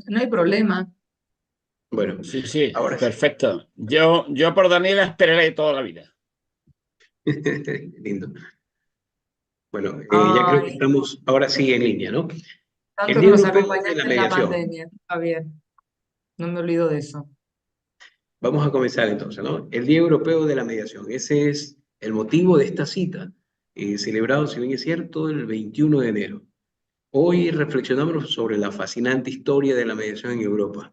no hay problema. Bueno, Sí, sí, ahora sí. perfecto. Yo por Daniela esperaré toda la vida. Lindo. Bueno, ya creo que Ay, estamos ahora sí en línea, ¿no? El tanto que Día nos Europeo de la acompañaste en la Mediación. pandemia, Javier. No me olvido de eso. Vamos a comenzar entonces, ¿no? El Día Europeo de la Mediación. Ese es el motivo de esta cita, celebrado, si bien es cierto, el 21 de enero. Hoy reflexionamos sobre la fascinante historia de la mediación en Europa.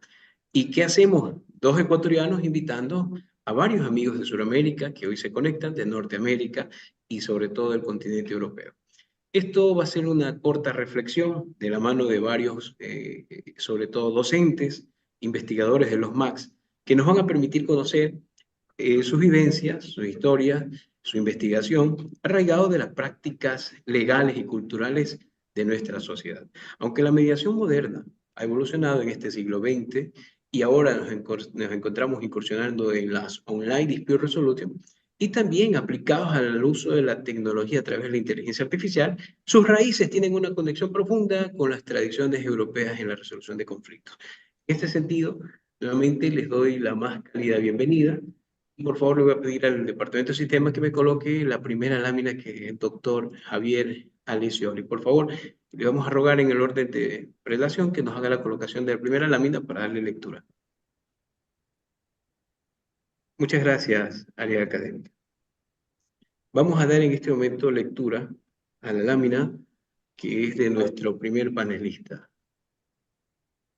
¿Y qué hacemos? Dos ecuatorianos invitando a varios amigos de Sudamérica que hoy se conectan, de Norteamérica y sobre todo del continente europeo. Esto va a ser una corta reflexión de la mano de varios, sobre todo docentes, investigadores de los MACs, que nos van a permitir conocer sus vivencias, su historia, su investigación, arraigado de las prácticas legales y culturales de nuestra sociedad. Aunque la mediación moderna ha evolucionado en este siglo XX y ahora nos encontramos incursionando en las online dispute resolution y también aplicados al uso de la tecnología a través de la inteligencia artificial, sus raíces tienen una conexión profunda con las tradiciones europeas en la resolución de conflictos. En este sentido, nuevamente les doy la más cálida bienvenida. Por favor, le voy a pedir al Departamento de Sistemas que me coloque la primera lámina que es el doctor Javier Alessioli. Por favor, le vamos a rogar en el orden de prelación que nos haga la colocación de la primera lámina para darle lectura. Muchas gracias, área académica. Vamos a dar en este momento lectura a la lámina que es de nuestro primer panelista.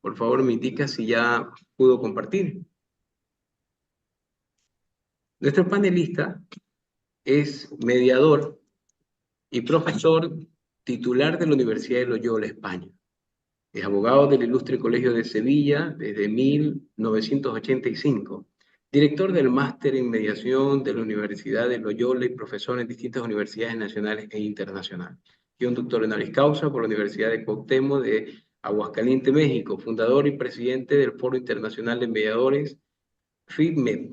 Por favor, me indica si ya pudo compartir. Nuestro panelista es mediador y profesor titular de la Universidad de Loyola, España. Es abogado del Ilustre Colegio de Sevilla desde 1985, director del Máster en Mediación de la Universidad de Loyola y profesor en distintas universidades nacionales e internacionales. Y un doctor honoris causa por la Universidad de Cuauhtémoc de Aguascalientes, México, fundador y presidente del Foro Internacional de Mediadores, FIDMED,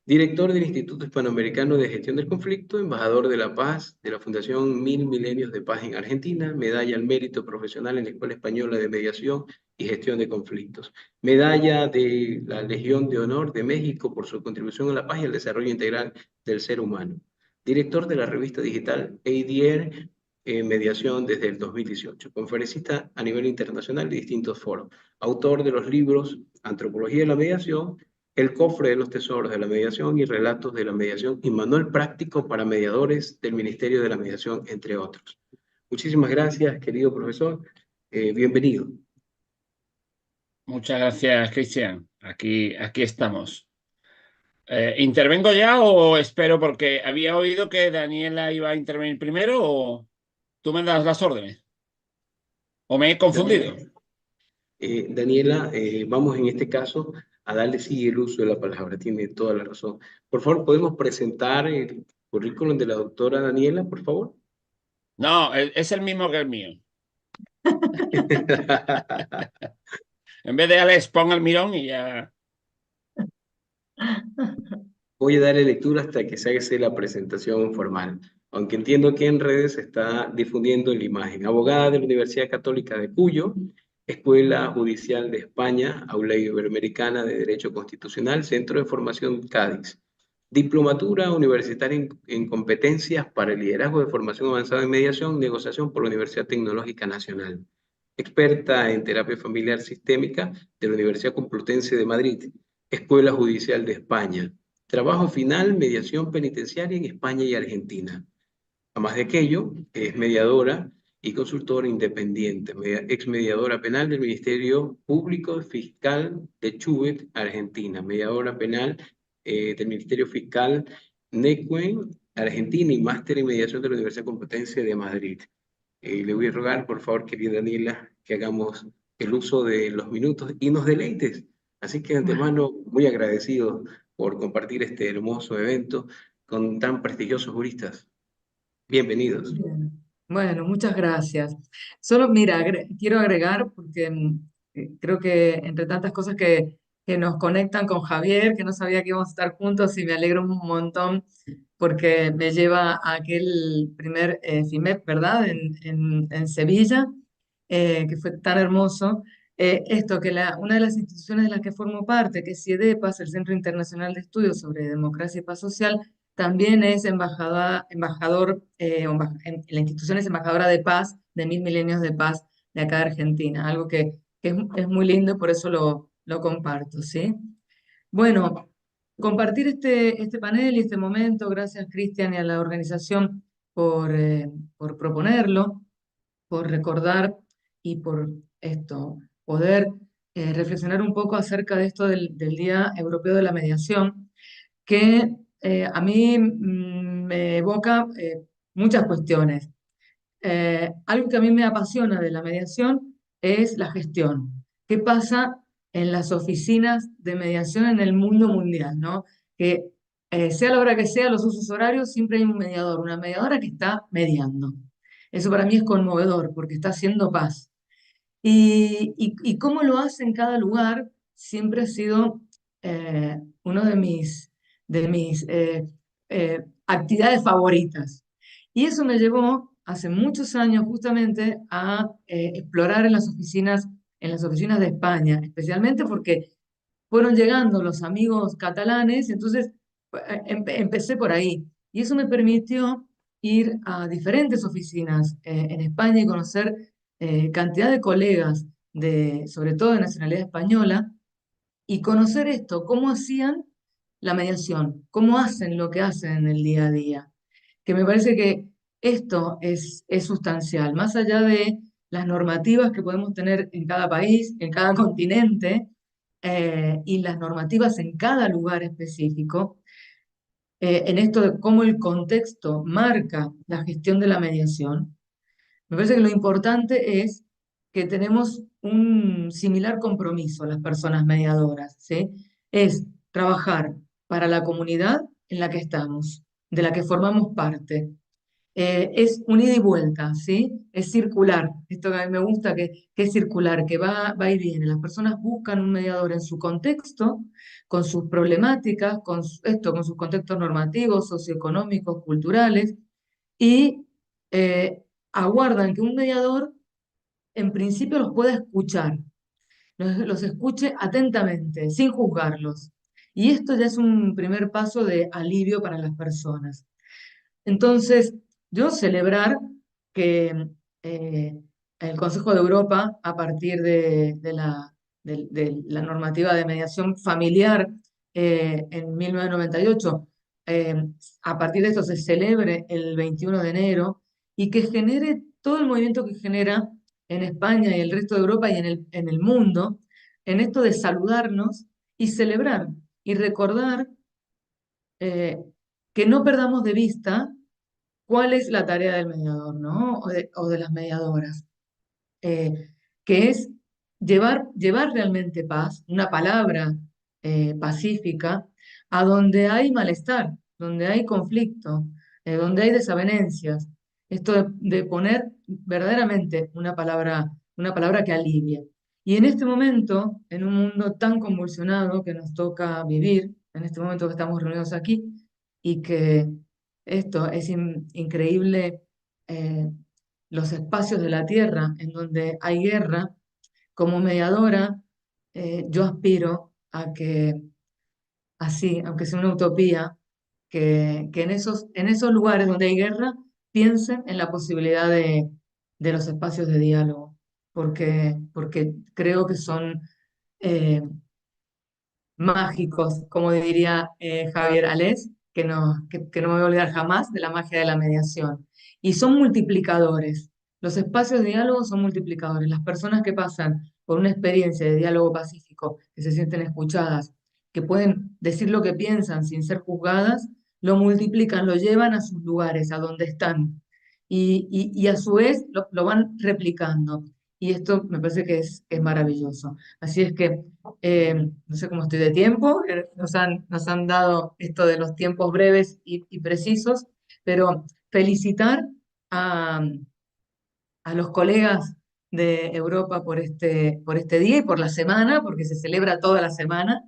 director del Instituto Hispanoamericano de Gestión del Conflicto, embajador de la paz de la Fundación Mil Milenios de Paz en Argentina, medalla al mérito profesional en la Escuela Española de Mediación y Gestión de Conflictos, medalla de la Legión de Honor de México por su contribución a la paz y al desarrollo integral del ser humano, director de la revista digital ADR Mediación desde el 2018, conferencista a nivel internacional de distintos foros, autor de los libros Antropología de la Mediación, El cofre de los tesoros de la mediación y relatos de la mediación y manual práctico para mediadores del Ministerio de la Mediación, entre otros. Muchísimas gracias, querido profesor. Bienvenido. Muchas gracias, Cristian. Aquí estamos. ¿Intervengo ya o espero? Porque había oído que Daniela iba a intervenir primero, o tú me das las órdenes. ¿O me he confundido? Daniela, Daniela, vamos en este caso a darle sí el uso de la palabra. Tiene toda la razón. Por favor, ¿podemos presentar el currículum de la doctora Daniela, por favor? No, es el mismo que el mío. En vez de Alex, ponga el mirón y ya. Voy a darle lectura hasta que se haga la presentación formal, aunque entiendo que en redes se está difundiendo la imagen. Abogada de la Universidad Católica de Cuyo, Escuela Judicial de España, Aula Iberoamericana de Derecho Constitucional, Centro de Formación Cádiz. Diplomatura universitaria en competencias para el liderazgo de formación avanzada en mediación, negociación por la Universidad Tecnológica Nacional. Experta en terapia familiar sistémica de la Universidad Complutense de Madrid, Escuela Judicial de España. Trabajo final, mediación penitenciaria en España y Argentina. Además de aquello, es mediadora y consultora independiente, ex mediadora penal del Ministerio Público Fiscal de Chubut, Argentina, mediadora penal del Ministerio Fiscal Necuen, Argentina, y máster en mediación de la Universidad Complutense de Madrid. Le voy a rogar, por favor, querida Daniela, que hagamos el uso de los minutos y nos deleites. Así que de antemano, muy agradecido por compartir este hermoso evento con tan prestigiosos juristas. Bienvenidos. Bien. Bueno, muchas gracias. Solo, mira, quiero agregar, porque creo que entre tantas cosas que nos conectan con Javier, que no sabía que íbamos a estar juntos y me alegro un montón porque me lleva a aquel primer FIMEP, ¿verdad? En Sevilla, que fue tan hermoso. Esto, que una de las instituciones de las que formo parte, que es CIEDEPAS, el Centro Internacional de Estudios sobre Democracia y Paz Social, también es embajador, la institución es embajadora de paz, de 1000 milenios de paz de acá de Argentina, algo que es muy lindo y por eso lo comparto, ¿sí? Bueno, compartir este panel y este momento, gracias Cristian y a la organización por proponerlo, por recordar y por esto, poder reflexionar un poco acerca de esto del Día Europeo de la Mediación, que a mí me evoca muchas cuestiones. Algo que a mí me apasiona de la mediación es la gestión. ¿Qué pasa en las oficinas de mediación en el mundo mundial, ¿no? Que sea la hora que sea, los usos horarios, siempre hay un mediador, una mediadora que está mediando. Eso para mí es conmovedor porque está haciendo paz. Y cómo lo hace en cada lugar siempre ha sido uno de mis actividades favoritas. Y eso me llevó hace muchos años justamente a explorar en las oficinas de España, especialmente porque fueron llegando los amigos catalanes, entonces empecé por ahí. Y eso me permitió ir a diferentes oficinas en España y conocer cantidad de colegas, sobre todo de nacionalidad española, y conocer esto, cómo hacían la mediación, cómo hacen lo que hacen en el día a día. Que me parece que esto es sustancial, más allá de las normativas que podemos tener en cada país, en cada continente, y las normativas en cada lugar específico, en esto de cómo el contexto marca la gestión de la mediación. Me parece que lo importante es que tenemos un similar compromiso las personas mediadoras, ¿sí? Es trabajar para la comunidad en la que estamos, de la que formamos parte. Es un ida y vuelta, ¿sí? Es circular. Esto que a mí me gusta, que es circular, que va y viene. Las personas buscan un mediador en su contexto, con sus problemáticas, con sus contextos normativos, socioeconómicos, culturales, y eh, aguardan que un mediador en principio los pueda escuchar, los escuche atentamente, sin juzgarlos. Y esto ya es un primer paso de alivio para las personas. Entonces, yo celebrar que el Consejo de Europa, a partir de la normativa de mediación familiar en 1998, eh, a partir de esto se celebre el 21 de enero y que genere todo el movimiento que genera en España y el resto de Europa y en el mundo, en esto de saludarnos y celebrar y recordar eh, que no perdamos de vista cuál es la tarea del mediador, ¿no? O de las mediadoras, eh, que es llevar realmente paz, una palabra pacífica, a donde hay malestar, donde hay conflicto, donde hay desavenencias. Esto de poner verdaderamente una palabra que alivie. Y en este momento, en un mundo tan convulsionado que nos toca vivir, en este momento que estamos reunidos aquí, y que esto es increíble, eh, los espacios de la tierra en donde hay guerra, como mediadora, yo aspiro a que así, aunque sea una utopía, que en esos lugares donde hay guerra piensen en la posibilidad de los espacios de diálogo, porque creo que son eh, mágicos, como diría Javier Alés, que no me voy a olvidar jamás de la magia de la mediación. Y son multiplicadores. Los espacios de diálogo son multiplicadores. Las personas que pasan por una experiencia de diálogo pacífico, que se sienten escuchadas, que pueden decir lo que piensan sin ser juzgadas, lo multiplican, lo llevan a sus lugares, a donde están. Y a su vez lo van replicando. Y esto me parece que es maravilloso. Así es que no sé cómo estoy de tiempo, nos han dado esto de los tiempos breves y precisos, pero felicitar a, a los colegas de Europa por este día y por la semana, porque se celebra toda la semana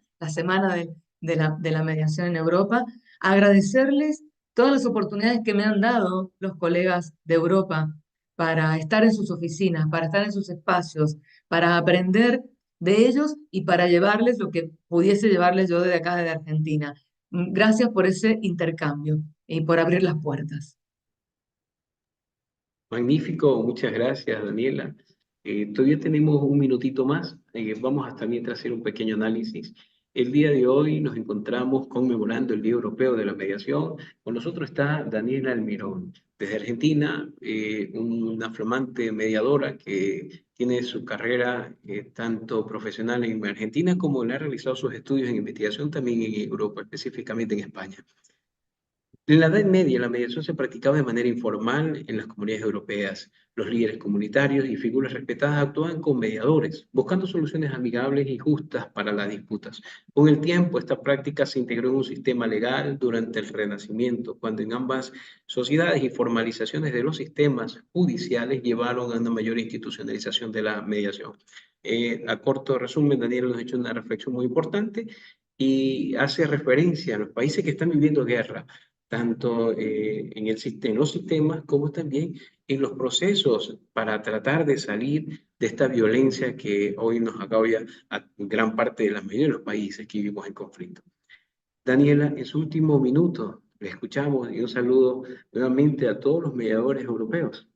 de la mediación en Europa. Agradecerles todas las oportunidades que me han dado los colegas de Europa para estar en sus oficinas, para estar en sus espacios, para aprender de ellos y para llevarles lo que pudiese llevarles yo desde acá, de Argentina. Gracias por ese intercambio y por abrir las puertas. Magnífico, muchas gracias, Daniela. Todavía tenemos un minutito más. Vamos hasta mientras hacer un pequeño análisis. El día de hoy nos encontramos conmemorando el Día Europeo de la Mediación. Con nosotros está Daniela Almirón, desde Argentina, una flamante mediadora que tiene su carrera tanto profesional en Argentina como le ha realizado sus estudios en investigación también en Europa, específicamente en España. En la Edad Media, la mediación se practicaba de manera informal en las comunidades europeas. Los líderes comunitarios y figuras respetadas actuaban como mediadores, buscando soluciones amigables y justas para las disputas. Con el tiempo, esta práctica se integró en un sistema legal durante el Renacimiento, cuando en ambas sociedades y formalizaciones de los sistemas judiciales llevaron a una mayor institucionalización de la mediación. A corto resumen, Daniel nos ha hecho una reflexión muy importante y hace referencia a los países que están viviendo guerra tanto en en los sistemas como también en los procesos para tratar de salir de esta violencia que hoy nos agobia a gran parte de la mayoría de los países que vivimos en conflicto. Daniela, en su último minuto, le escuchamos y un saludo nuevamente a todos los mediadores europeos.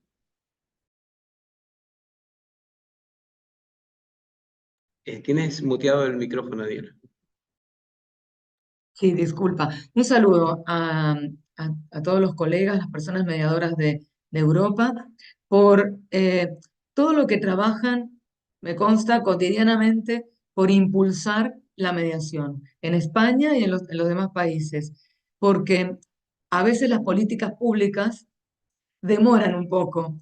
Tienes muteado el micrófono, Daniela. Sí, disculpa. Un saludo a todos los colegas, las personas mediadoras de Europa, por todo lo que trabajan, me consta, cotidianamente, por impulsar la mediación en España y en los demás países, porque a veces las políticas públicas demoran un poco.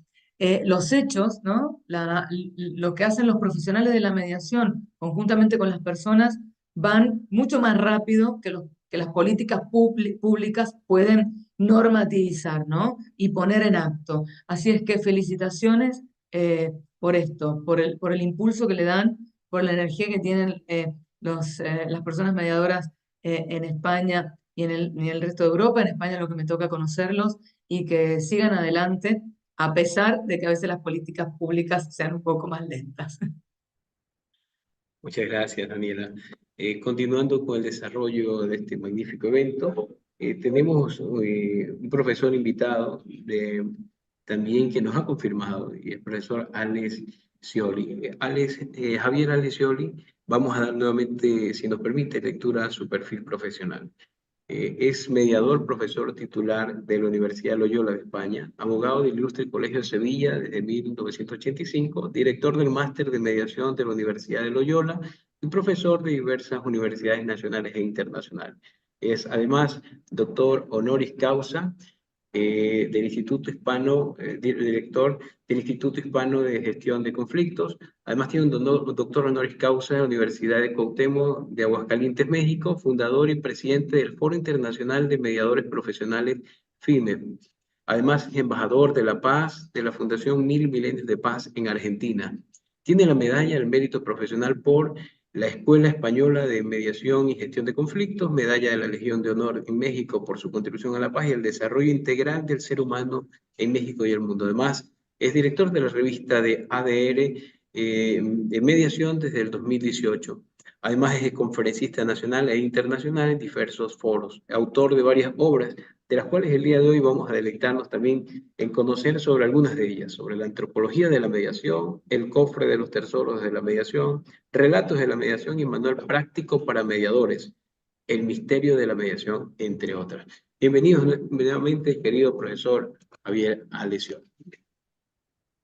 Los hechos, ¿no? Lo que hacen los profesionales de la mediación conjuntamente con las personas van mucho más rápido que las políticas públicas pueden normativizar, ¿no? Y poner en acto. Así es que felicitaciones por esto, por el impulso que le dan, por la energía que tienen las personas mediadoras en España y en el resto de Europa. En España lo que me toca conocerlos y que sigan adelante a pesar de que a veces las políticas públicas sean un poco más lentas. Muchas gracias, Daniela. Continuando con el desarrollo de este magnífico evento, tenemos un profesor invitado también que nos ha confirmado, y el profesor Alex Scioli. Javier Alex Scioli, vamos a dar nuevamente, si nos permite, lectura a su perfil profesional. Es mediador, profesor titular de la Universidad de Loyola de España, abogado del Ilustre Colegio de Sevilla desde 1985, director del Máster de Mediación de la Universidad de Loyola y profesor de diversas universidades nacionales e internacionales. Es además doctor honoris causa del Instituto Hispano, director del Instituto Hispano de Gestión de Conflictos. Además tiene un doctor honoris causa de la Universidad de Cuauhtémoc de Aguascalientes, México, fundador y presidente del Foro Internacional de Mediadores Profesionales, FIME. Además es embajador de la paz de la Fundación Mil Milenios de Paz en Argentina. Tiene la medalla del mérito profesional por la Escuela Española de Mediación y Gestión de Conflictos, medalla de la Legión de Honor en México por su contribución a la paz y el desarrollo integral del ser humano en México y el mundo. Además, es director de la revista de ADR de mediación desde el 2018. Además, es conferencista nacional e internacional en diversos foros, autor de varias obras, de las cuales el día de hoy vamos a deleitarnos también en conocer sobre algunas de ellas, sobre la antropología de la mediación, el cofre de los tesoros de la mediación, relatos de la mediación y manual práctico para mediadores, el misterio de la mediación, entre otras. Bienvenidos nuevamente, querido profesor Javier Alesio.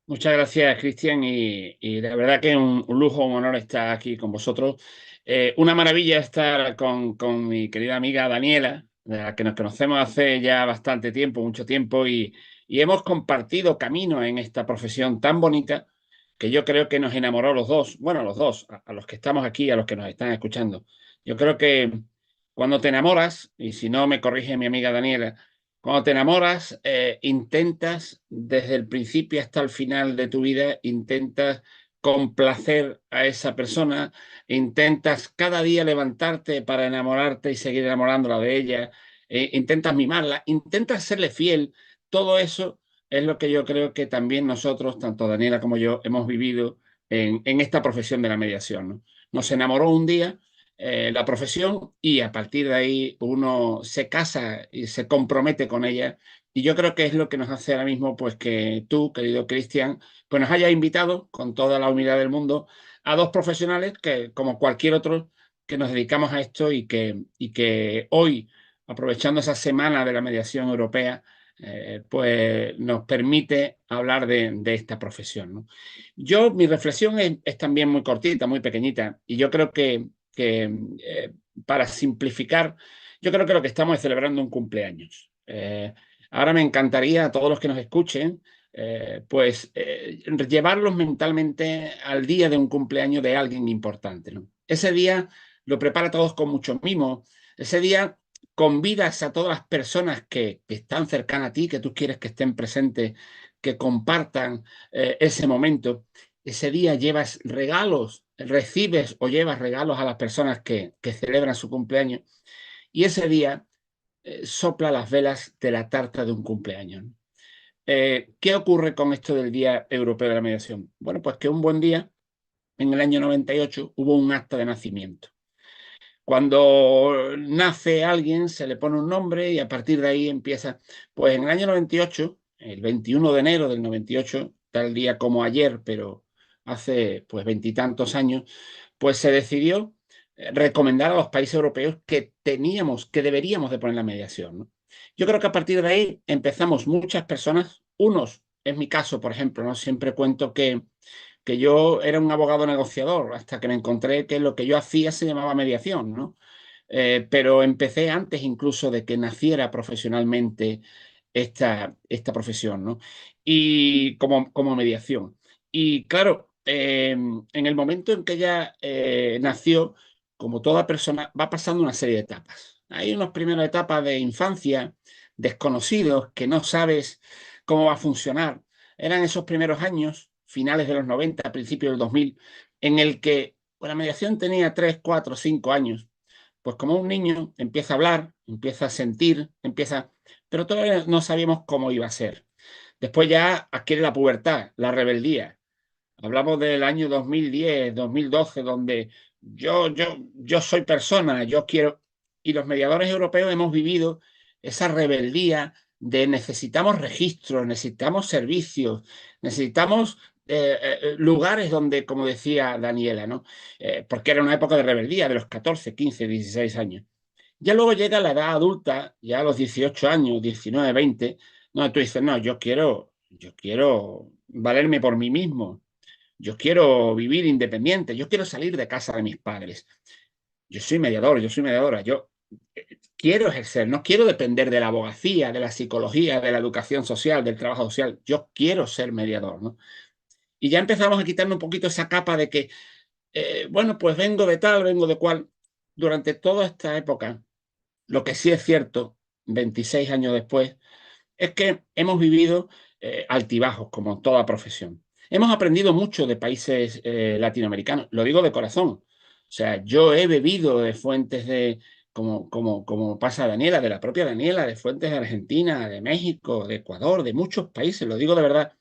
Muchas gracias, Cristian, y la verdad que es un lujo, un honor estar aquí con vosotros. Una maravilla estar con mi querida amiga Daniela, de la que nos conocemos hace ya bastante tiempo, mucho tiempo, y hemos compartido camino en esta profesión tan bonita que yo creo que nos enamoró los dos, bueno, los dos, a los que estamos aquí, a los que nos están escuchando. Yo creo que cuando te enamoras, y si no me corrige mi amiga Daniela, cuando te enamoras, intentas desde el principio hasta el final de tu vida, intentas complacer a esa persona, intentas cada día levantarte para enamorarte y seguir enamorándola de ella, intentas mimarla, intentas serle fiel. Todo eso es lo que yo creo que también nosotros, tanto Daniela como yo, hemos vivido en esta profesión de la mediación, ¿no? Nos enamoró un día la profesión y a partir de ahí uno se casa y se compromete con ella. Y yo creo que es lo que nos hace ahora mismo, pues que tú, querido Cristian, pues nos hayas invitado con toda la humildad del mundo a dos profesionales que, como cualquier otro, que nos dedicamos a esto y que hoy, aprovechando esa semana de la mediación europea, pues nos permite hablar de esta profesión, ¿no? Yo, mi reflexión es también muy cortita, muy pequeñita, y yo creo que para simplificar, yo creo que lo que estamos es celebrando un cumpleaños. Ahora me encantaría a todos los que nos escuchen, llevarlos mentalmente al día de un cumpleaños de alguien importante, ¿no? Ese día lo prepara todos con mucho mimo. Ese día convidas a todas las personas que están cercanas a ti, que tú quieres que estén presentes, que compartan ese momento. Ese día llevas regalos, recibes o llevas regalos a las personas que celebran su cumpleaños. Y ese día sopla las velas de la tarta de un cumpleaños, ¿no? ¿Qué ocurre con esto del Día Europeo de la Mediación? Bueno, pues que un buen día, en el año 98, hubo un acta de nacimiento. Cuando nace alguien, se le pone un nombre y a partir de ahí empieza. Pues en el año 98, el 21 de enero del 98, tal día como ayer, pero hace pues veintitantos años, pues se decidió recomendar a los países europeos que teníamos, que deberíamos de poner la mediación, ¿no? Yo creo que a partir de ahí empezamos muchas personas, unos, en mi caso, por ejemplo, ¿no? Siempre cuento que yo era un abogado negociador hasta que me encontré que lo que yo hacía se llamaba mediación, ¿no? Pero empecé antes incluso de que naciera profesionalmente esta profesión, ¿no? Y como mediación. Y claro, en el momento en que ella nació, como toda persona, va pasando una serie de etapas. Hay unas primeras etapas de infancia, desconocidos, que no sabes cómo va a funcionar. Eran esos primeros años, finales de los 90, principios del 2000, en el que pues, la mediación tenía 3, 4, 5 años. Pues como un niño empieza a hablar, empieza a sentir, empieza, pero todavía no sabíamos cómo iba a ser. Después ya adquiere la pubertad, la rebeldía. Hablamos del año 2010, 2012, donde yo soy persona, yo quiero. Y los mediadores europeos hemos vivido esa rebeldía de necesitamos registros, necesitamos servicios, necesitamos lugares donde, como decía Daniela, ¿no? Porque era una época de rebeldía de los 14, 15, 16 años. Ya luego llega la edad adulta, ya a los 18 años, 19, 20, no, tú dices, no, yo quiero valerme por mí mismo. Yo quiero vivir independiente, yo quiero salir de casa de mis padres. Yo soy mediador, yo soy mediadora, yo quiero ejercer, no quiero depender de la abogacía, de la psicología, de la educación social, del trabajo social. Yo quiero ser mediador, ¿no? Y ya empezamos a quitarnos un poquito esa capa de que, bueno, pues vengo de tal, vengo de cual. Durante toda esta época, lo que sí es cierto, 26 años después, es que hemos vivido altibajos, como toda profesión. Hemos aprendido mucho de países latinoamericanos, lo digo de corazón. O sea, yo he bebido de fuentes como pasa Daniela, de la propia Daniela, de fuentes de Argentina, de México, de Ecuador, de muchos países, lo digo de verdad,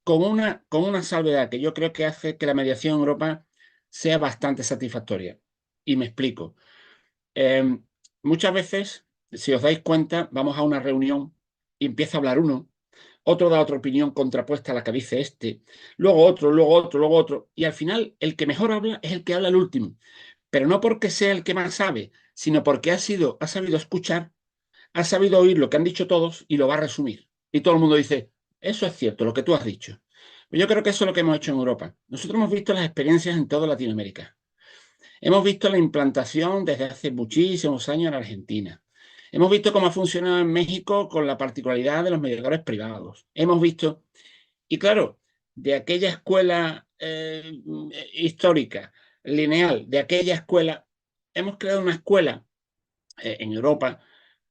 con una salvedad que yo creo que hace que la mediación en Europa sea bastante satisfactoria. Y me explico. Eh, Muchas veces, si os dais cuenta, vamos a una reunión y empieza a hablar uno, otro da otra opinión contrapuesta a la que dice este, luego otro, luego otro, luego otro, y al final el que mejor habla es el que habla el último, pero no porque sea el que más sabe, sino porque ha sabido escuchar, ha sabido oír lo que han dicho todos y lo va a resumir. Y todo el mundo dice, eso es cierto, lo que tú has dicho. Pues yo creo que eso es lo que hemos hecho en Europa. Nosotros hemos visto las experiencias en toda Latinoamérica. Hemos visto la implantación desde hace muchísimos años en Argentina. Hemos visto cómo ha funcionado en México con la particularidad de los mediadores privados. Hemos visto, y claro, de aquella escuela histórica, lineal, de aquella escuela, hemos creado una escuela en Europa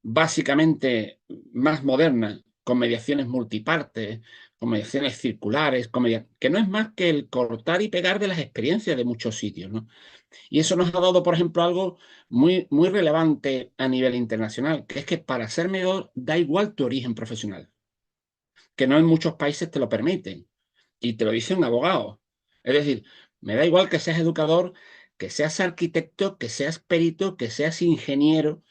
básicamente más moderna, con mediaciones multipartes, con mediaciones circulares, que no es más que el cortar y pegar de las experiencias de muchos sitios, ¿no? Y eso nos ha dado, por ejemplo, algo muy, muy relevante a nivel internacional, que es que para ser mejor da igual tu origen profesional. que no en muchos países te lo permiten. Y te lo dice un abogado. Es decir, me da igual que seas educador, que seas arquitecto, que seas perito, que seas ingeniero,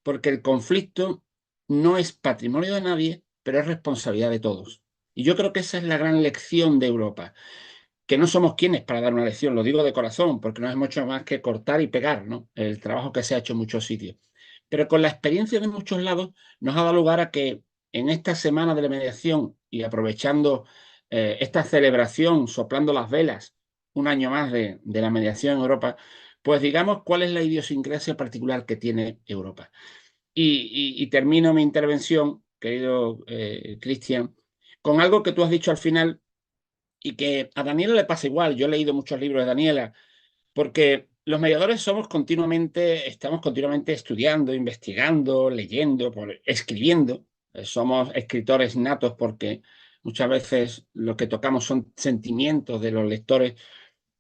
porque el conflicto no es patrimonio de nadie, pero es responsabilidad de todos. Y yo creo que esa es la gran lección de Europa, que no somos quienes para dar una lección, lo digo de corazón, porque no es mucho más que cortar y pegar, ¿no? El trabajo que se ha hecho en muchos sitios. Pero con la experiencia de muchos lados nos ha dado lugar a que en esta semana de la mediación y aprovechando esta celebración, soplando las velas, un año más de la mediación en Europa, pues digamos cuál es la idiosincrasia particular que tiene Europa. Y termino mi intervención, querido Cristian, con algo que tú has dicho al final y que a Daniela le pasa igual. Yo he leído muchos libros de Daniela porque los mediadores estamos continuamente estudiando, investigando, leyendo, escribiendo. Somos escritores natos porque muchas veces lo que tocamos son sentimientos de los lectores.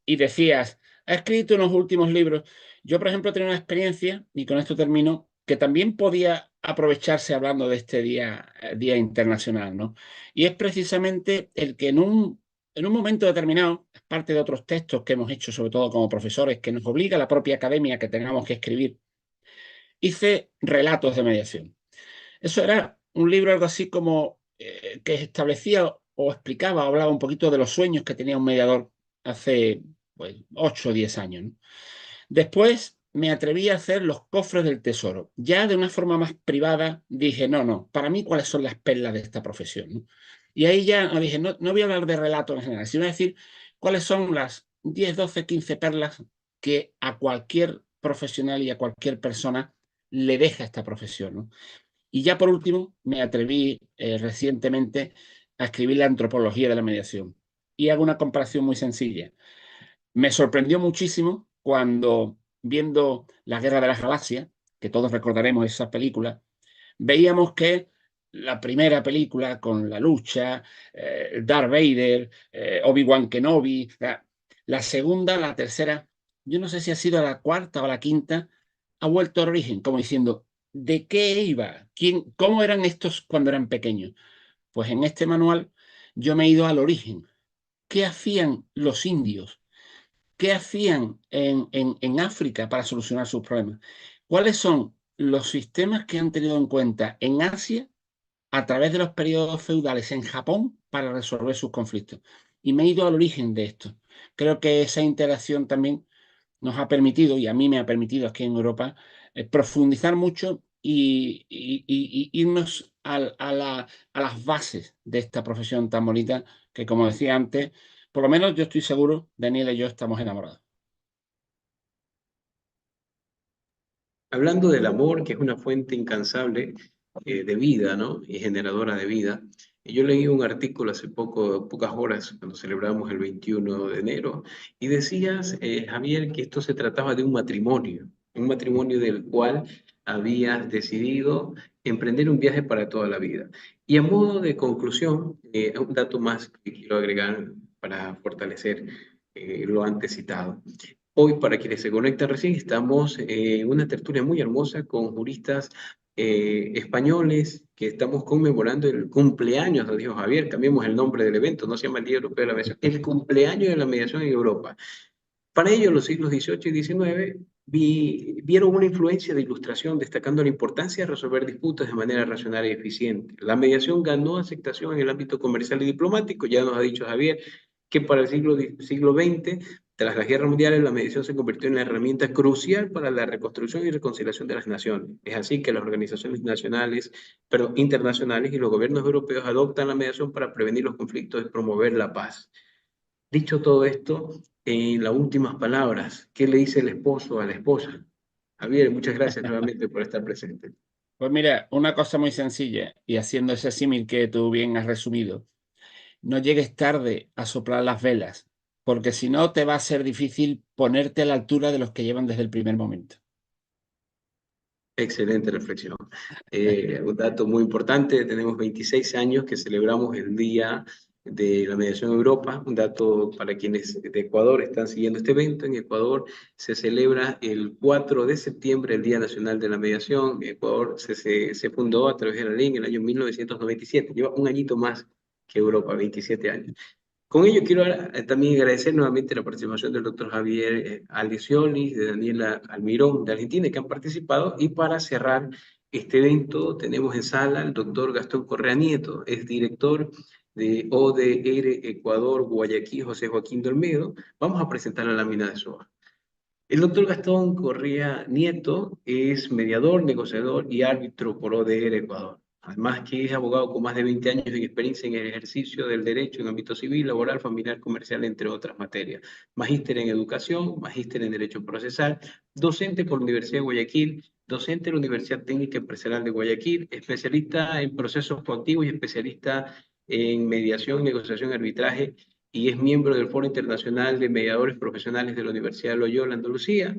Y decías, ha escrito unos últimos libros. Yo, por ejemplo, tenía una experiencia, y con esto termino, que también podía aprovecharse hablando de este día internacional, ¿no? Y es precisamente el que en un momento determinado, es parte de otros textos que hemos hecho, sobre todo como profesores, que nos obliga a la propia academia que tengamos que escribir, hice relatos de mediación. Eso era un libro algo así como que establecía o explicaba o hablaba un poquito de los sueños que tenía un mediador hace pues, 8 o 10 años, ¿no? Después me atreví a hacer los cofres del tesoro. Ya de una forma más privada dije, no, no, para mí cuáles son las perlas de esta profesión, ¿no? Y ahí ya dije, no, no voy a hablar de relatos en general, sino decir cuáles son las 10, 12, 15 perlas que a cualquier profesional y a cualquier persona le deja esta profesión, ¿no? Y ya por último, me atreví recientemente a escribir la antropología de la mediación. Y hago una comparación muy sencilla. Me sorprendió muchísimo cuando, viendo La Guerra de las Galaxias, que todos recordaremos esa película, veíamos que la primera película con la lucha, Darth Vader, Obi-Wan Kenobi, la segunda, la tercera, yo no sé si ha sido la cuarta o la quinta, ha vuelto al origen, como diciendo, ¿de qué iba? ¿Cómo eran estos cuando eran pequeños? Pues en este manual yo me he ido al origen. ¿Qué hacían los indios? ¿Qué hacían en África para solucionar sus problemas? ¿Cuáles son los sistemas que han tenido en cuenta en Asia a través de los periodos feudales en Japón para resolver sus conflictos? Y me he ido al origen de esto. Creo que esa interacción también nos ha permitido, y a mí me ha permitido aquí en Europa, profundizar mucho y irnos a las bases de esta profesión tan bonita que, como decía antes, por lo menos yo estoy seguro, Daniel y yo estamos enamorados. Hablando del amor, que es una fuente incansable de vida, ¿no? Y generadora de vida. Yo leí un artículo hace pocas horas, cuando celebramos el 21 de enero, y decías, Javier, que esto se trataba de un matrimonio del cual habías decidido emprender un viaje para toda la vida. Y a modo de conclusión, un dato más que quiero agregar para fortalecer lo antes citado. Hoy, para quienes se conectan recién, estamos en una tertulia muy hermosa con juristas españoles que estamos conmemorando el cumpleaños de Dios Javier. Cambiemos el nombre del evento, no se llama el Día Europeo de la Mediación, el cumpleaños de la mediación en Europa. Para ello, los siglos XVIII y XIX vieron una influencia de ilustración, destacando la importancia de resolver disputas de manera racional y eficiente. La mediación ganó aceptación en el ámbito comercial y diplomático, ya nos ha dicho Javier, que para el siglo XX, tras las guerras mundiales, la mediación se convirtió en la herramienta crucial para la reconstrucción y reconciliación de las naciones. Es así que las organizaciones nacionales, pero internacionales y los gobiernos europeos adoptan la mediación para prevenir los conflictos y promover la paz. Dicho todo esto, en las últimas palabras, ¿qué le dice el esposo a la esposa? Javier, muchas gracias nuevamente por estar presente. Pues mira, una cosa muy sencilla, y haciendo ese símil que tú bien has resumido, no llegues tarde a soplar las velas, porque si no te va a ser difícil ponerte a la altura de los que llevan desde el primer momento. Excelente reflexión. Un dato muy importante, tenemos 26 años que celebramos el Día de la Mediación en Europa. Un dato para quienes de Ecuador están siguiendo este evento. En Ecuador se celebra el 4 de septiembre, el Día Nacional de la Mediación. Ecuador se fundó a través de la ley en el año 1997. Lleva un añito más que Europa, 27 años. Con ello quiero también agradecer nuevamente la participación del doctor Javier Aldicioli, de Daniela Almirón de Argentina, que han participado. Y para cerrar este evento tenemos en sala al doctor Gastón Correa Nieto, es director de ODR Ecuador Guayaquil José Joaquín de Olmedo. Vamos a presentar la lámina de su hoja. El doctor Gastón Correa Nieto es mediador, negociador y árbitro por ODR Ecuador. Además que es abogado con más de 20 años de experiencia en el ejercicio del derecho en ámbito civil, laboral, familiar, comercial, entre otras materias. Magíster en educación, magíster en derecho procesal, docente por la Universidad de Guayaquil, docente en la Universidad Técnica Empresarial de Guayaquil, especialista en procesos coactivos y especialista en mediación, negociación, arbitraje, y es miembro del Foro Internacional de Mediadores Profesionales de la Universidad de Loyola, Andalucía,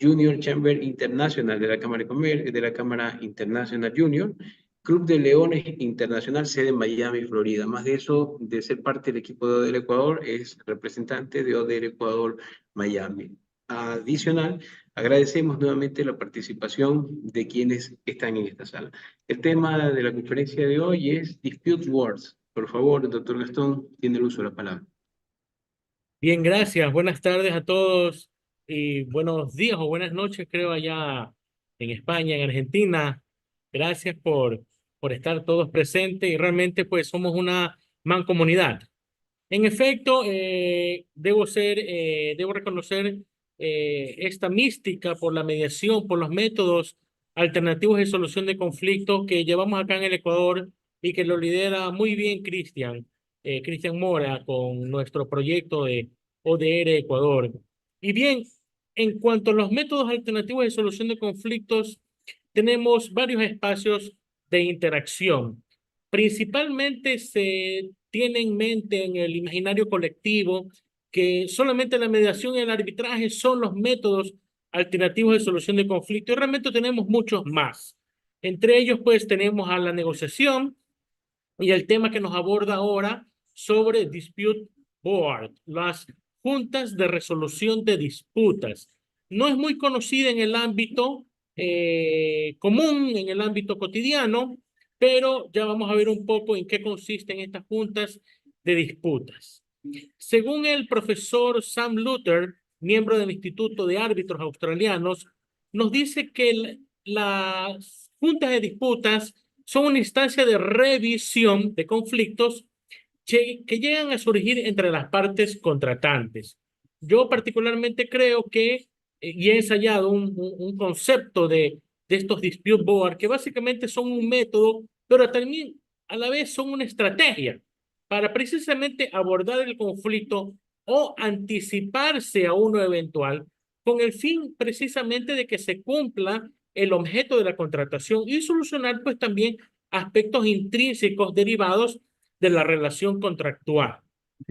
Junior Chamber International de la Cámara de Comercio, de la Cámara Internacional Junior, Club de Leones Internacional, sede en Miami, Florida. Más de eso, de ser parte del equipo de ODR Ecuador, es representante de ODR Ecuador Miami. Adicional, agradecemos nuevamente la participación de quienes están en esta sala. El tema de la conferencia de hoy es Dispute Wars. Por favor, doctor Gastón, tiene el uso de la palabra. Bien, gracias. Buenas tardes a todos y buenos días o buenas noches, creo, allá en España, en Argentina. Gracias por estar todos presentes y realmente pues somos una mancomunidad. En efecto, debo reconocer esta mística por la mediación, por los métodos alternativos de solución de conflictos que llevamos acá en el Ecuador y que lo lidera muy bien Cristian Mora, con nuestro proyecto de ODR Ecuador. Y bien, en cuanto a los métodos alternativos de solución de conflictos, tenemos varios espacios de interacción. Principalmente se tiene en mente en el imaginario colectivo que solamente la mediación y el arbitraje son los métodos alternativos de solución de conflictos. Y realmente tenemos muchos más. Entre ellos, pues, tenemos a la negociación y el tema que nos aborda ahora sobre Dispute Board, las juntas de resolución de disputas. No es muy conocida en el ámbito común, en el ámbito cotidiano, pero ya vamos a ver un poco en qué consisten estas juntas de disputas. Según el profesor Sam Luther, miembro del Instituto de Árbitros Australianos, nos dice que las juntas de disputas son una instancia de revisión de conflictos que llegan a surgir entre las partes contratantes. Yo particularmente creo que, y he ensayado un concepto de estos dispute board, que básicamente son un método, pero también a la vez son una estrategia para precisamente abordar el conflicto o anticiparse a uno eventual, con el fin precisamente de que se cumpla el objeto de la contratación y solucionar pues también aspectos intrínsecos derivados de la relación contractual.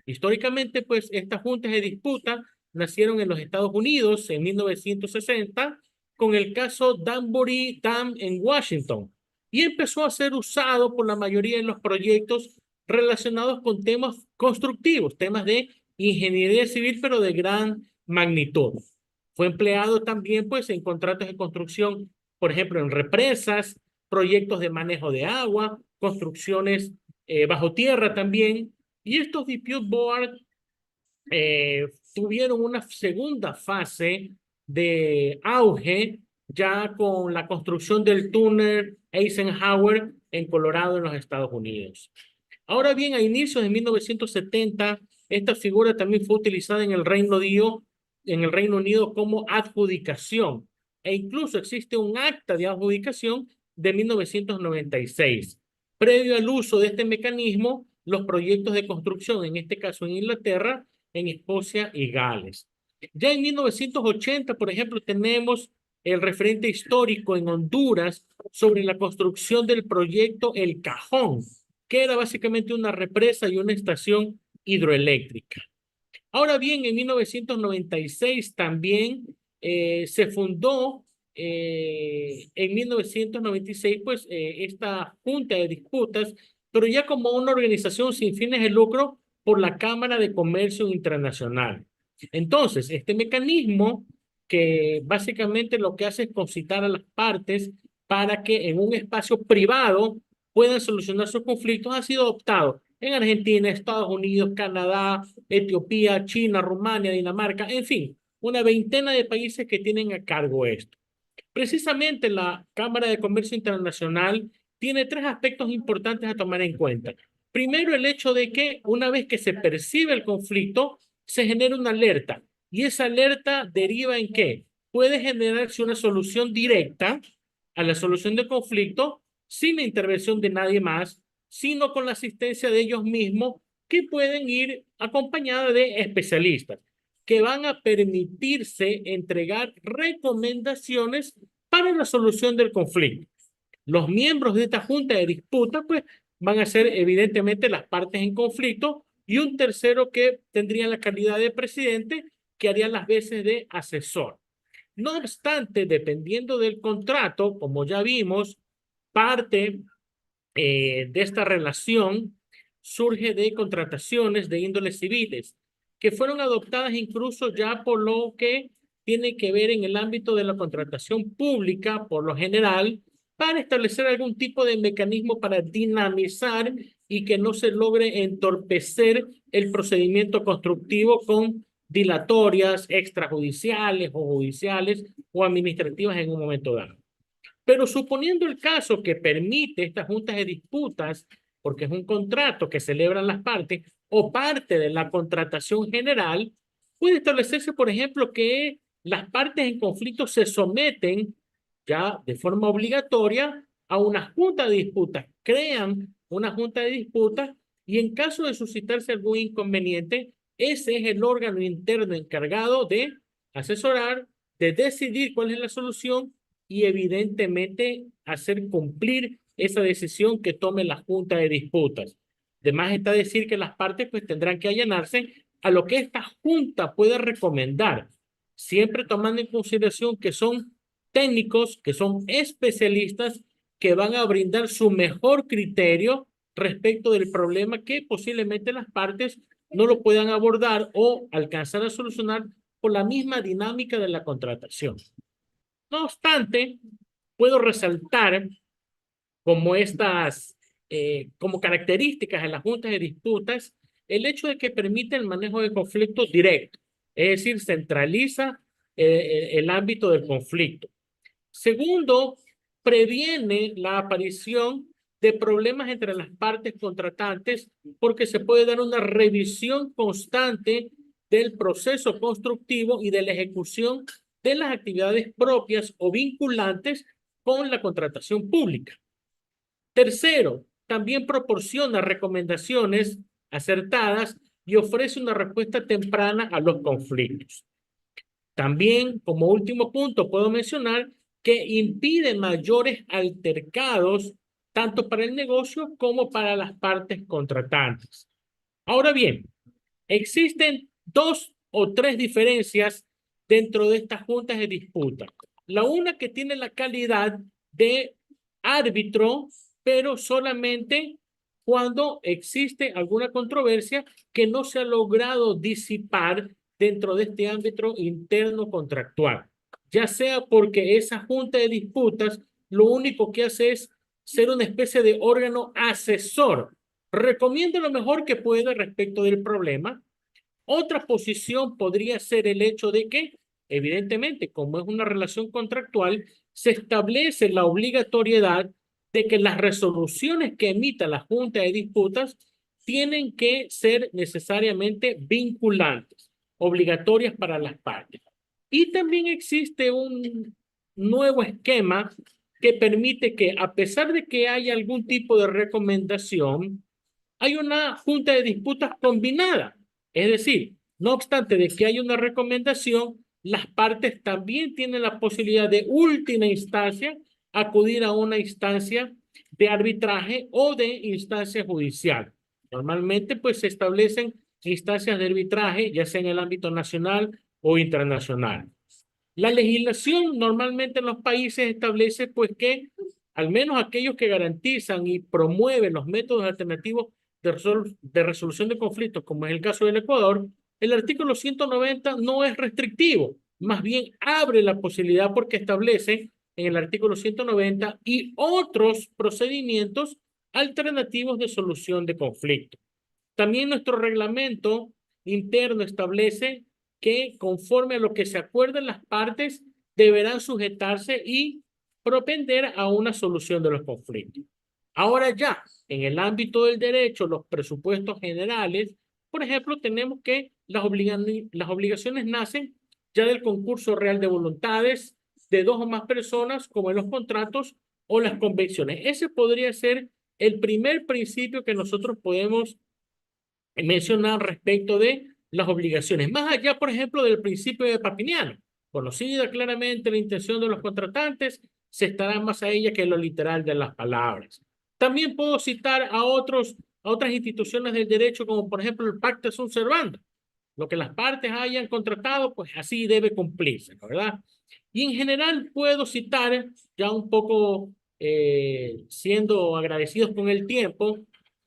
Históricamente, pues, estas juntas de disputa nacieron en los Estados Unidos en 1960 con el caso Danbury Dam en Washington y empezó a ser usado por la mayoría de los proyectos relacionados con temas constructivos, temas de ingeniería civil, pero de gran magnitud. Fue empleado también, pues, en contratos de construcción, por ejemplo, en represas, proyectos de manejo de agua, construcciones bajo tierra también. Y estos dispute board tuvieron una segunda fase de auge ya con la construcción del túnel Eisenhower en Colorado, en los Estados Unidos. Ahora bien, a inicios de 1970, esta figura también fue utilizada en el Reino Unido como adjudicación, e incluso existe un acta de adjudicación de 1996. Previo al uso de este mecanismo, los proyectos de construcción, en este caso en Inglaterra, en Escocia y Gales. Ya en 1980, por ejemplo, tenemos el referente histórico en Honduras sobre la construcción del proyecto El Cajón, que era básicamente una represa y una estación hidroeléctrica. Ahora bien, en 1996 también se fundó en 1996 pues esta Junta de Disputas, pero ya como una organización sin fines de lucro por la Cámara de Comercio Internacional. Entonces, este mecanismo que básicamente lo que hace es concitar a las partes para que en un espacio privado puedan solucionar sus conflictos ha sido adoptado en Argentina, Estados Unidos, Canadá, Etiopía, China, Rumania, Dinamarca, en fin, una veintena de países que tienen a cargo esto. Precisamente la Cámara de Comercio Internacional tiene tres aspectos importantes a tomar en cuenta. Primero, el hecho de que una vez que se percibe el conflicto, se genera una alerta. ¿Y esa alerta deriva en qué? Puede generarse una solución directa a la solución del conflicto sin la intervención de nadie más, sino con la asistencia de ellos mismos, que pueden ir acompañados de especialistas que van a permitirse entregar recomendaciones para la solución del conflicto. Los miembros de esta junta de disputa, pues, van a ser evidentemente las partes en conflicto, y un tercero que tendría la calidad de presidente, que haría las veces de asesor. No obstante, dependiendo del contrato, como ya vimos, parte de esta relación surge de contrataciones de índoles civiles, que fueron adoptadas incluso ya por lo que tiene que ver en el ámbito de la contratación pública, por lo general, para establecer algún tipo de mecanismo para dinamizar y que no se logre entorpecer el procedimiento constructivo con dilatorias extrajudiciales o judiciales o administrativas en un momento dado. Pero suponiendo el caso que permite estas juntas de disputas, porque es un contrato que celebran las partes o parte de la contratación general, puede establecerse, por ejemplo, que las partes en conflicto se someten ya de forma obligatoria a una junta de disputas, crean una junta de disputas, y en caso de suscitarse algún inconveniente, ese es el órgano interno encargado de asesorar, de decidir cuál es la solución y evidentemente hacer cumplir esa decisión que tome la junta de disputas. Además está decir que las partes pues tendrán que allanarse a lo que esta junta puede recomendar, siempre tomando en consideración que son técnicos, que son especialistas, que van a brindar su mejor criterio respecto del problema que posiblemente las partes no lo puedan abordar o alcanzar a solucionar por la misma dinámica de la contratación. No obstante, puedo resaltar como como características en las juntas de disputas, el hecho de que permite el manejo de conflictos directos, es decir, centraliza el ámbito del conflicto. Segundo, previene la aparición de problemas entre las partes contratantes, porque se puede dar una revisión constante del proceso constructivo y de la ejecución de las actividades propias o vinculantes con la contratación pública. Tercero, también proporciona recomendaciones acertadas y ofrece una respuesta temprana a los conflictos. También, como último punto, puedo mencionar que impide mayores altercados tanto para el negocio como para las partes contratantes. Ahora bien, existen dos o tres diferencias dentro de estas juntas de disputa. La una que tiene la calidad de árbitro, pero solamente cuando existe alguna controversia que no se ha logrado disipar dentro de este ámbito interno contractual, ya sea porque esa junta de disputas lo único que hace es ser una especie de órgano asesor, recomienda lo mejor que pueda respecto del problema. Otra posición podría ser el hecho de que, evidentemente, como es una relación contractual, se establece la obligatoriedad de que las resoluciones que emita la Junta de Disputas tienen que ser necesariamente vinculantes, obligatorias para las partes. Y también existe un nuevo esquema que permite que, a pesar de que haya algún tipo de recomendación, hay una junta de disputas combinada. Es decir, no obstante de que haya una recomendación, las partes también tienen la posibilidad de última instancia acudir a una instancia de arbitraje o de instancia judicial. Normalmente pues se establecen instancias de arbitraje, ya sea en el ámbito nacional o internacional. La legislación normalmente en los países establece pues que al menos aquellos que garantizan y promueven los métodos alternativos de resolución de conflictos, como es el caso del Ecuador, el artículo 190 no es restrictivo, más bien abre la posibilidad porque establece en el artículo 190 y otros procedimientos alternativos de solución de conflicto. También nuestro reglamento interno establece que conforme a lo que se acuerden las partes, deberán sujetarse y propender a una solución de los conflictos. Ahora ya, en el ámbito del derecho, los presupuestos generales, por ejemplo, tenemos que las obligaciones nacen ya del concurso real de voluntades de dos o más personas, como en los contratos o las convenciones. Ese podría ser el primer principio que nosotros podemos mencionar respecto de las obligaciones. Más allá, por ejemplo, del principio de Papiniano. Conocida claramente la intención de los contratantes, se estará más a ella que lo literal de las palabras. También puedo citar a otras instituciones del derecho, como por ejemplo el Pacta Sunt Servanda. Lo que las partes hayan contratado, pues así debe cumplirse, ¿verdad? Y en general puedo citar, ya un poco siendo agradecidos con el tiempo,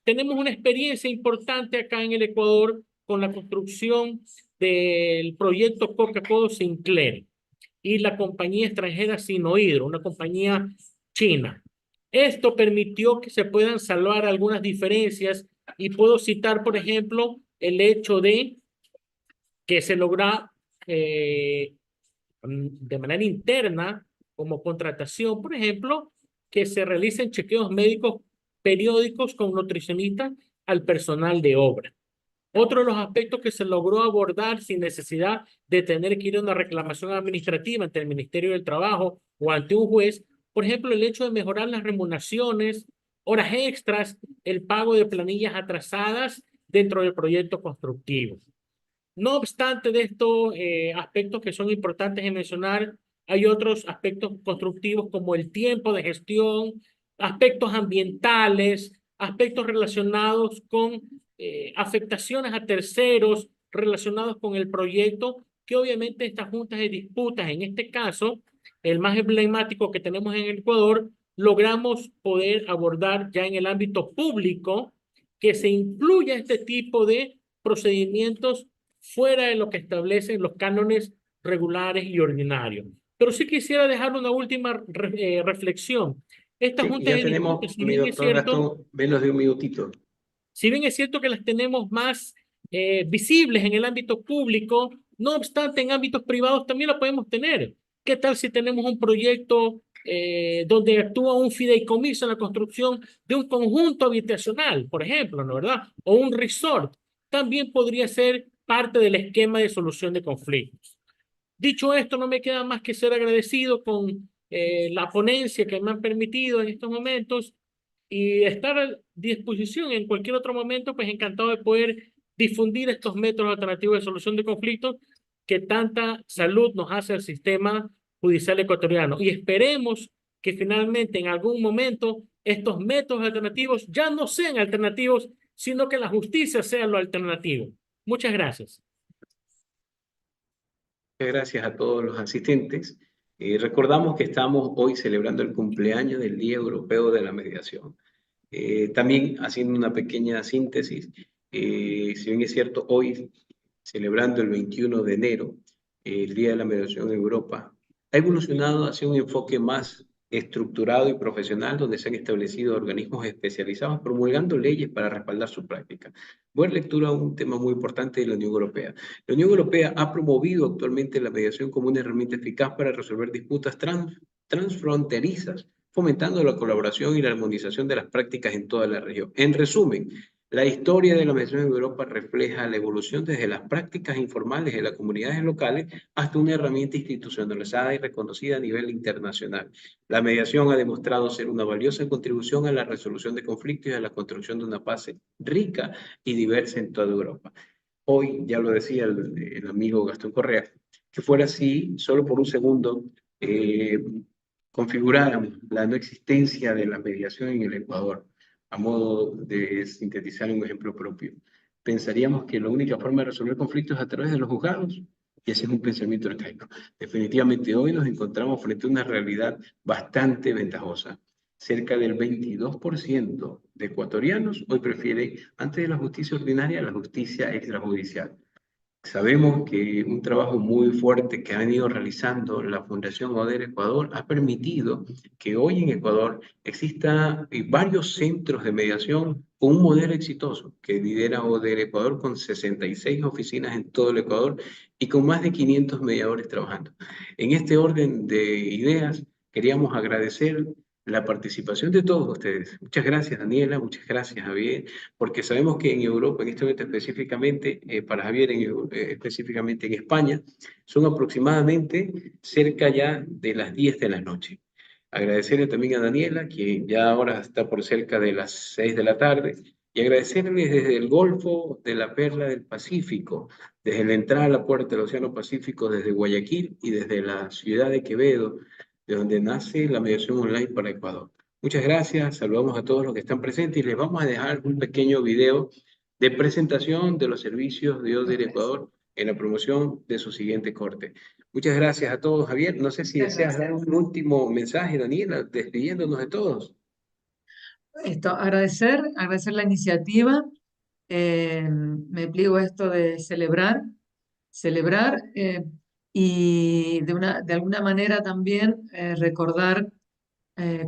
tenemos una experiencia importante acá en el Ecuador con la construcción del proyecto Coca-Cola Sinclair y la compañía extranjera Sinohydro, una compañía china. Esto permitió que se puedan salvar algunas diferencias y puedo citar, por ejemplo, el hecho de que se logra de manera interna, como contratación, por ejemplo, que se realicen chequeos médicos periódicos con nutricionistas al personal de obra. Otro de los aspectos que se logró abordar sin necesidad de tener que ir a una reclamación administrativa ante el Ministerio del Trabajo o ante un juez, por ejemplo, el hecho de mejorar las remuneraciones, horas extras, el pago de planillas atrasadas dentro del proyecto constructivo. No obstante de estos aspectos que son importantes de mencionar, hay otros aspectos constructivos como el tiempo de gestión, aspectos ambientales, aspectos relacionados con afectaciones a terceros relacionados con el proyecto, que obviamente estas juntas de disputas, en este caso, el más emblemático que tenemos en el Ecuador, logramos poder abordar ya en el ámbito público que se incluya este tipo de procedimientos fuera de lo que establecen los cánones regulares y ordinarios. Pero sí quisiera dejar una última reflexión. Estas Sí, juntas ya de disputas, tenemos, mi doctor Gastón, menos de un minutito. si bien es cierto que las tenemos más visibles en el ámbito público, no obstante, en ámbitos privados también la podemos tener. ¿Qué tal si tenemos un proyecto donde actúa un fideicomiso en la construcción de un conjunto habitacional, por ejemplo, ¿no verdad? O un resort. También podría ser parte del esquema de solución de conflictos. Dicho esto, no me queda más que ser agradecido con la ponencia que me han permitido en estos momentos y estar a disposición en cualquier otro momento, pues encantado de poder difundir estos métodos alternativos de solución de conflictos que tanta salud nos hace al sistema judicial ecuatoriano. Y esperemos que finalmente en algún momento estos métodos alternativos ya no sean alternativos, sino que la justicia sea lo alternativo. Muchas gracias. Muchas gracias a todos los asistentes. Recordamos que estamos hoy celebrando el cumpleaños del Día Europeo de la Mediación. También haciendo una pequeña síntesis, si bien es cierto, hoy celebrando el 21 de enero, el Día de la Mediación en Europa, ha evolucionado hacia un enfoque más estructurado y profesional, donde se han establecido organismos especializados promulgando leyes para respaldar su práctica. Buena lectura a un tema muy importante de la Unión Europea. La Unión Europea ha promovido actualmente la mediación como una herramienta eficaz para resolver disputas transfronterizas, fomentando la colaboración y la armonización de las prácticas en toda la región. En resumen, la historia de la mediación en Europa refleja la evolución desde las prácticas informales de las comunidades locales hasta una herramienta institucionalizada y reconocida a nivel internacional. La mediación ha demostrado ser una valiosa contribución a la resolución de conflictos y a la construcción de una paz rica y diversa en toda Europa. Hoy, ya lo decía el amigo Gastón Correa, que fuera así, solo por un segundo, configuráramos la no existencia de la mediación en el Ecuador, a modo de sintetizar un ejemplo propio. Pensaríamos que la única forma de resolver conflictos es a través de los juzgados, y ese es un pensamiento arcaico. Definitivamente hoy nos encontramos frente a una realidad bastante ventajosa. Cerca del 22% de ecuatorianos hoy prefieren, antes de la justicia ordinaria, la justicia extrajudicial. Sabemos que un trabajo muy fuerte que han ido realizando la Fundación ODER Ecuador ha permitido que hoy en Ecuador exista varios centros de mediación con un modelo exitoso que lidera ODER Ecuador con 66 oficinas en todo el Ecuador y con más de 500 mediadores trabajando. En este orden de ideas, queríamos agradecer la participación de todos ustedes. Muchas gracias, Daniela, muchas gracias, Javier, porque sabemos que en Europa, en este momento específicamente, para Javier, específicamente en España, son aproximadamente cerca ya de las 10 de la noche. Agradecerle también a Daniela, que ya ahora está por cerca de las 6 de la tarde, y agradecerle desde el Golfo de la Perla del Pacífico, desde la entrada a la puerta del Océano Pacífico, desde Guayaquil y desde la ciudad de Quevedo, de donde nace la mediación online para Ecuador. Muchas gracias, saludamos a todos los que están presentes y les vamos a dejar un pequeño video de presentación de los servicios de ODER Ecuador en la promoción de su siguiente corte. Muchas gracias a todos, Javier. No sé si deseas dar un último mensaje, Daniela, despidiéndonos de todos. Agradecer la iniciativa. Me pliego a esto de celebrar y de alguna manera también recordar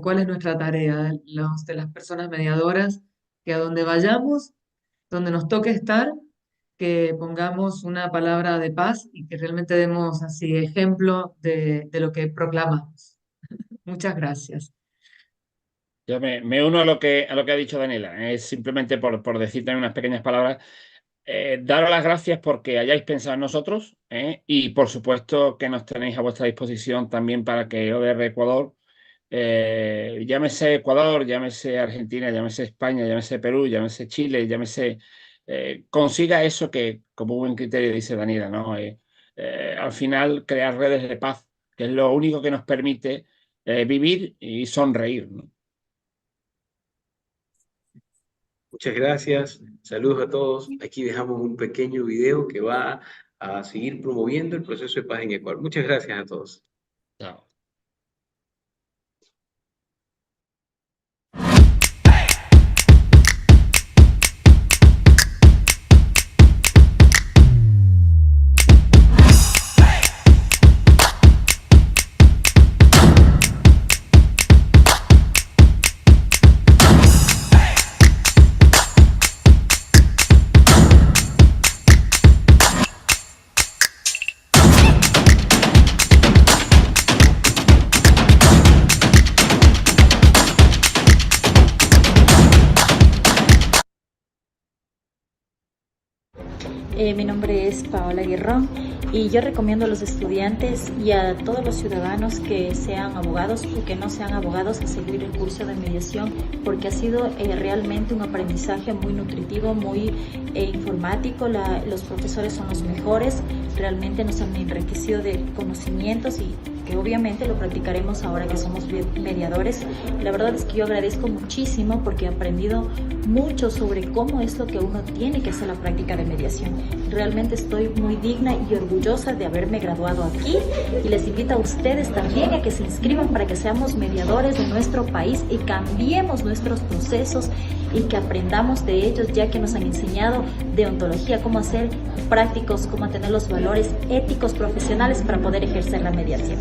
cuál es nuestra tarea de las personas mediadoras, que a donde vayamos, donde nos toque estar, que pongamos una palabra de paz y que realmente demos así ejemplo de lo que proclamamos. Muchas gracias. Yo me uno a lo que ha dicho Daniela. Es simplemente por decir también unas pequeñas palabras. Daros las gracias porque hayáis pensado en nosotros, y por supuesto que nos tenéis a vuestra disposición también para que ODER Ecuador, llámese Ecuador, llámese Argentina, llámese España, llámese Perú, llámese Chile, llámese, consiga eso que, como buen criterio dice Daniela, ¿no? Al final crear redes de paz, que es lo único que nos permite vivir y sonreír, ¿no? Muchas gracias, saludos a todos. Aquí dejamos un pequeño video que va a seguir promoviendo el proceso de paz en Ecuador. Muchas gracias a todos. Chao. Mi nombre es Paola Guirrón y yo recomiendo a los estudiantes y a todos los ciudadanos que sean abogados o que no sean abogados a seguir el curso de mediación, porque ha sido realmente un aprendizaje muy nutritivo, muy informático. Los profesores son los mejores, realmente nos han enriquecido de conocimientos y que obviamente lo practicaremos ahora que somos mediadores. La verdad es que yo agradezco muchísimo porque he aprendido mucho sobre cómo es lo que uno tiene que hacer la práctica de mediación. Realmente estoy muy digna y orgullosa de haberme graduado aquí y les invito a ustedes también a que se inscriban para que seamos mediadores de nuestro país y cambiemos nuestros procesos y que aprendamos de ellos, ya que nos han enseñado deontología, cómo hacer prácticos, cómo tener los valores éticos profesionales para poder ejercer la mediación.